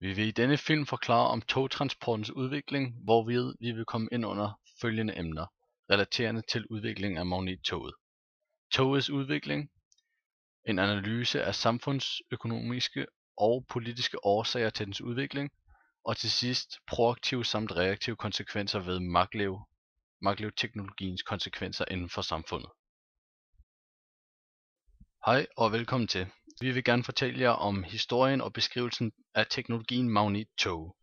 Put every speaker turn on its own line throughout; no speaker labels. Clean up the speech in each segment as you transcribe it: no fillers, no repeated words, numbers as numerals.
Vi vil i denne film forklare om togtransportens udvikling, hvorved vi vil komme ind under følgende emner, relaterende til udviklingen af magnettoget. Togets udvikling, en analyse af samfundsøkonomiske og politiske årsager til dens udvikling, og til sidst proaktive samt reaktive konsekvenser ved maglev-teknologiens konsekvenser inden for samfundet. Hej og velkommen til. Vi vil gerne fortælle jer om historien og beskrivelsen af teknologien magnettog.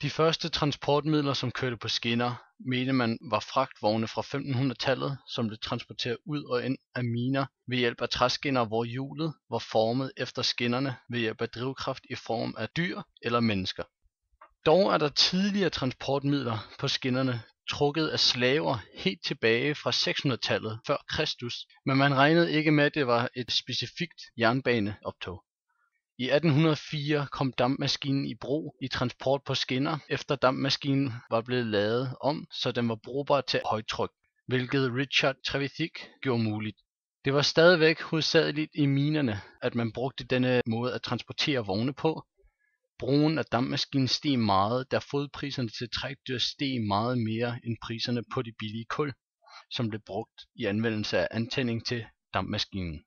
De første transportmidler, som kørte på skinner, mente man var fragtvogne fra 1500-tallet, som blev transporteret ud og ind af miner ved hjælp af træskinner, hvor hjulet var formet efter skinnerne ved hjælp af drivkraft i form af dyr eller mennesker. Dog er der tidligere transportmidler på skinnerne trukket af slaver helt tilbage fra 600-tallet før Kristus, men man regnede ikke med, at det var et specifikt jernbaneoptog. I 1804 kom dampmaskinen i brug i transport på skinner, efter dampmaskinen var blevet lavet om, så den var brugbar til højtryk, hvilket Richard Trevithick gjorde muligt. Det var stadigvæk hovedsageligt i minerne, at man brugte denne måde at transportere vogne på. Brugen af dampmaskinen steg meget, da fodpriserne til trækdyr steg meget mere end priserne på de billige kul, som blev brugt i anvendelse af antænding til dampmaskinen.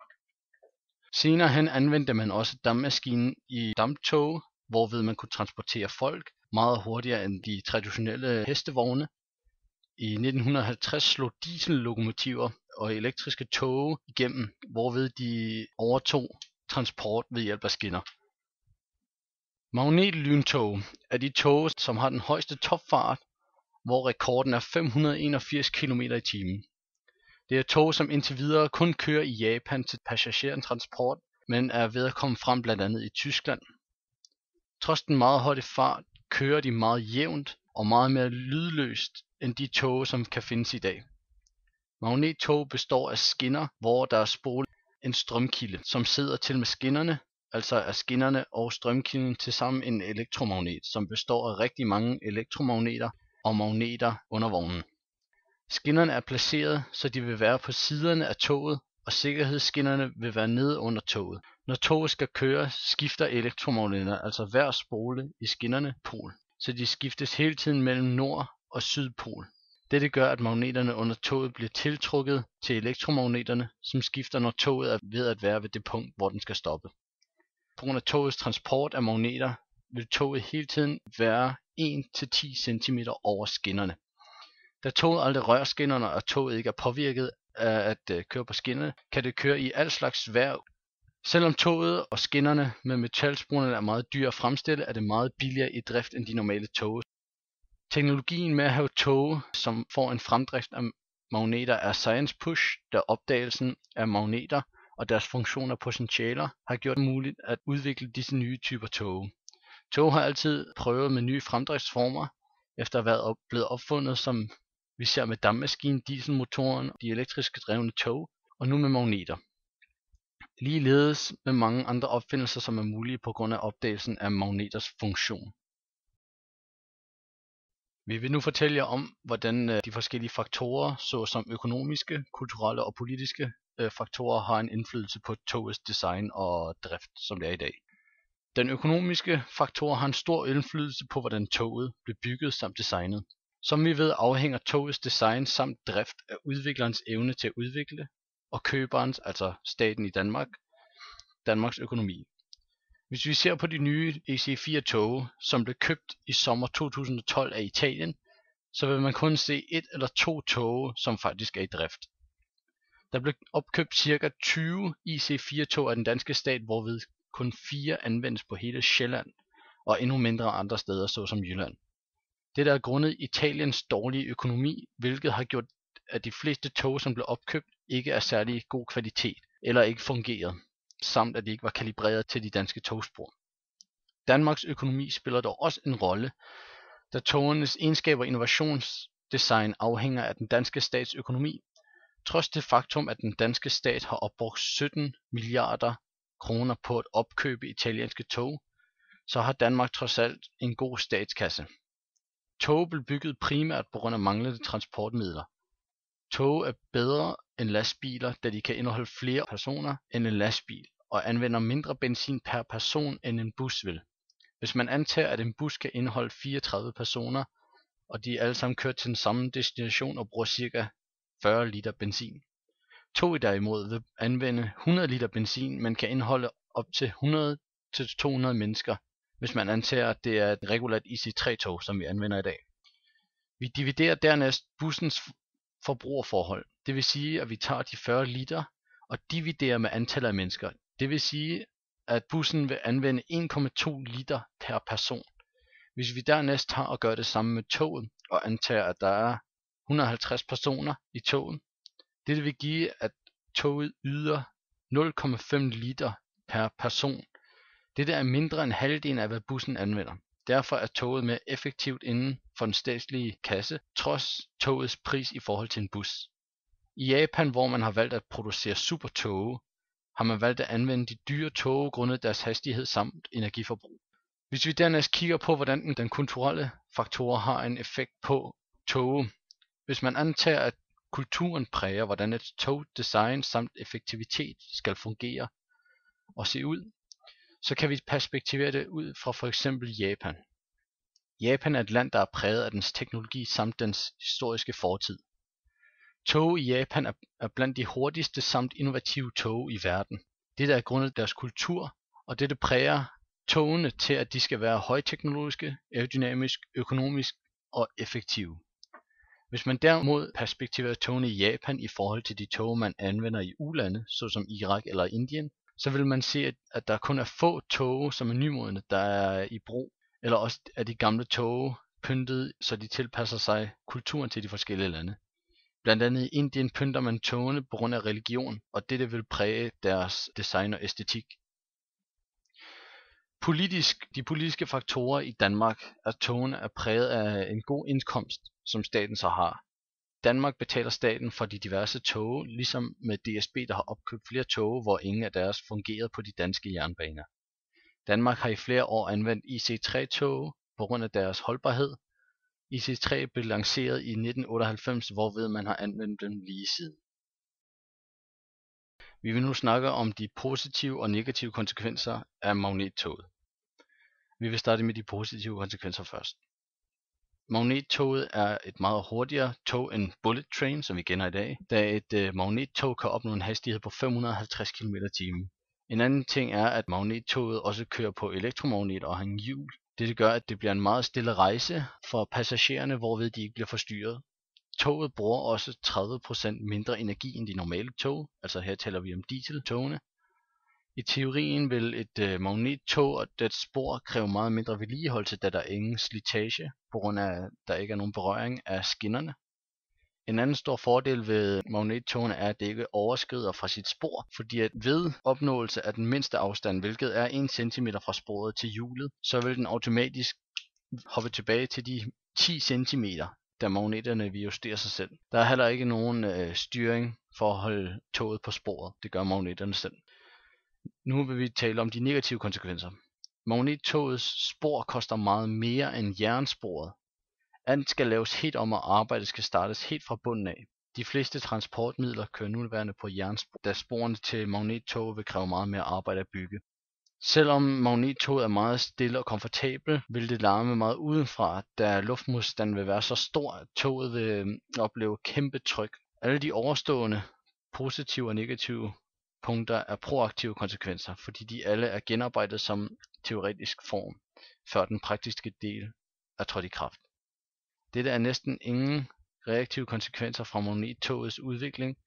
Senere hen anvendte man også dampmaskinen i damptog, hvorved man kunne transportere folk meget hurtigere end de traditionelle hestevogne. I 1950 slog diesellokomotiver og elektriske tog igennem, hvorved de overtog transport ved hjælp af skinner. Magnetlyntog er de tog, som har den højeste topfart, hvor rekorden er 581 km i timen. Det er tog, som indtil videre kun kører i Japan til passagertransport, men er ved at komme frem blandt andet i Tyskland. Trods den meget høje fart kører de meget jævnt og meget mere lydløst end de tog, som kan findes i dag. Magnettog består af skinner, hvor der er spolet en strømkilde, som sidder til med skinnerne, altså er skinnerne og strømkilden tilsammen en elektromagnet, som består af rigtig mange elektromagneter og magneter under vognen. Skinnerne er placeret, så de vil være på siderne af toget, og sikkerhedsskinnerne vil være nede under toget. Når toget skal køre, skifter elektromagneterne, altså hver spole i skinnerne, pol, så de skiftes hele tiden mellem nord og sydpol. Dette gør, at magneterne under toget bliver tiltrukket til elektromagneterne, som skifter, når toget er ved at være ved det punkt, hvor den skal stoppe. På grund af togets transport af magneter vil toget hele tiden være 1-10 cm over skinnerne. Da toget aldrig rører skinnerne, og toget ikke er påvirket af at køre på skinnerne, kan det køre i al slags vejr. Selvom toget og skinnerne med metalsporene er meget dyre at fremstille, er det meget billigere i drift end de normale tog. Teknologien med at have tog, som får en fremdrift af magneter, er science push, da opdagelsen af magneter og deres funktioner og potentialer har gjort det muligt at udvikle disse nye typer tog. Tog har altid prøvet med nye fremdriftsformer, efter at være blevet opfundet, som vi ser med dampmaskinen, dieselmotoren, de elektriske drevne tog, og nu med magneter. Ligeledes med mange andre opfindelser, som er mulige på grund af opdagelsen af magneters funktion. Vi vil nu fortælle jer om, hvordan de forskellige faktorer, såsom økonomiske, kulturelle og politiske faktorer, har en indflydelse på togets design og drift, som det er i dag. Den økonomiske faktor har en stor indflydelse på, hvordan toget blev bygget samt designet. Som vi ved, afhænger togets design samt drift af udviklerens evne til at udvikle, og køberens, altså staten i Danmarks økonomi. Hvis vi ser på de nye EC4-tog, som blev købt i sommer 2012 af Italien, så vil man kun se 1 eller 2 tog, som faktisk er i drift. Der blev opkøbt ca. 20 EC4-tog af den danske stat, hvorved kun 4 anvendes på hele Sjælland, og endnu mindre andre steder, såsom Jylland. Dette er grundet Italiens dårlige økonomi, hvilket har gjort, at de fleste tog, som blev opkøbt, ikke er særlig god kvalitet, eller ikke fungerede, samt at de ikke var kalibreret til de danske togspor. Danmarks økonomi spiller dog også en rolle, da togenes egenskaber og innovationsdesign afhænger af den danske stats økonomi. Trods det faktum, at den danske stat har opbrugt 17 milliarder kroner på at opkøbe italienske tog, så har Danmark trods alt en god statskasse. Tog blev bygget primært på grund af manglende transportmidler. Tog er bedre end lastbiler, da de kan indeholde flere personer end en lastbil, og anvender mindre benzin per person end en bus vil. Hvis man antager, at en bus kan indeholde 34 personer, og de alle sammen kører til den samme destination og bruger ca. 40 liter benzin. Toget derimod vil anvende 100 liter benzin, men kan indeholde op til 100-200 mennesker, hvis man antager, at det er et regulært IC3-tog, som vi anvender i dag. Vi dividerer dernæst bussens forbrugerforhold. Det vil sige, at vi tager de 40 liter og dividerer med antallet af mennesker. Det vil sige, at bussen vil anvende 1,2 liter per person. Hvis vi dernæst tager og gør det samme med toget og antager, at der er 150 personer i toget, det vil give, at toget yder 0,5 liter per person. Dette er mindre end halvdelen af, hvad bussen anvender. Derfor er toget mere effektivt inden for den statslige kasse, trods togets pris i forhold til en bus. I Japan, hvor man har valgt at producere supertoge, har man valgt at anvende de dyre toge grundet deres hastighed samt energiforbrug. Hvis vi dernæst kigger på, hvordan den kulturelle faktor har en effekt på toge, hvis man antager, at kulturen præger, hvordan et togdesign samt effektivitet skal fungere og se ud, så kan vi perspektivere det ud fra for eksempel Japan. Japan er et land, der er præget af dens teknologi samt dens historiske fortid. Tog i Japan er blandt de hurtigste samt innovative tog i verden. Dette er grundet deres kultur, og dette præger togene til, at de skal være højteknologiske, aerodynamisk, økonomisk og effektive. Hvis man derimod perspektiverer togene i Japan i forhold til de tog, man anvender i ulande, såsom Irak eller Indien, så vil man se, at der kun er få tog, som er nymodne, der er i brug, eller også er de gamle tog pyntet, så de tilpasser sig kulturen til de forskellige lande. Blandt andet i Indien pynter man togene på grund af religion, og dette vil præge deres design og æstetik. De politiske faktorer i Danmark er togene er præget af en god indkomst, som staten så har. Danmark betaler staten for de diverse tog, ligesom med DSB, der har opkøbt flere tog, hvor ingen af deres fungerede på de danske jernbaner. Danmark har i flere år anvendt IC3-tog på grund af deres holdbarhed. IC3 blev lanceret i 1998, hvorved man har anvendt dem lige siden. Vi vil nu snakke om de positive og negative konsekvenser af magnettoget. Vi vil starte med de positive konsekvenser først. Magnettoget er et meget hurtigere tog end bullet train, som vi kender i dag, da et magnettog kan opnå en hastighed på 550 km/t. En anden ting er, at magnettoget også kører på elektromagnet og har en hjul. Dette gør, at det bliver en meget stille rejse for passagererne, hvorved de ikke bliver forstyrret. Toget bruger også 30% mindre energi end de normale tog, altså her taler vi om dieseltogene. I teorien vil et magnettog og dets spor kræve meget mindre vedligeholdelse, da der er ingen slitage, på grund af at der ikke er nogen berøring af skinnerne. En anden stor fordel ved magnettogene er, at det ikke overskrider fra sit spor, fordi at ved opnåelse af den mindste afstand, hvilket er 1 cm fra sporet til hjulet, så vil den automatisk hoppe tilbage til de 10 cm, da magneterne vil justere sig selv. Der er heller ikke nogen styring for at holde toget på sporet. Det gør magneterne selv. Nu vil vi tale om de negative konsekvenser. Magnettogets spor koster meget mere end jernsporet. Alt skal laves helt om, og arbejdet skal startes helt fra bunden af. De fleste transportmidler kører nuværende på jernspor, da sporene til magnettog vil kræve meget mere arbejde at bygge. Selvom magnettoget er meget stille og komfortabel, vil det larme meget udenfra, da luftmodstanden vil være så stor, at toget vil opleve kæmpe tryk. Alle de overstående positive og negative punkter er proaktive konsekvenser, fordi de alle er genarbejdet som teoretisk form, før den praktiske del er trådt i kraft. Dette er næsten ingen reaktive konsekvenser fra magnettogets udvikling,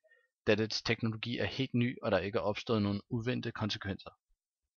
da dets teknologi er helt ny, og der ikke er opstået nogen uventede konsekvenser.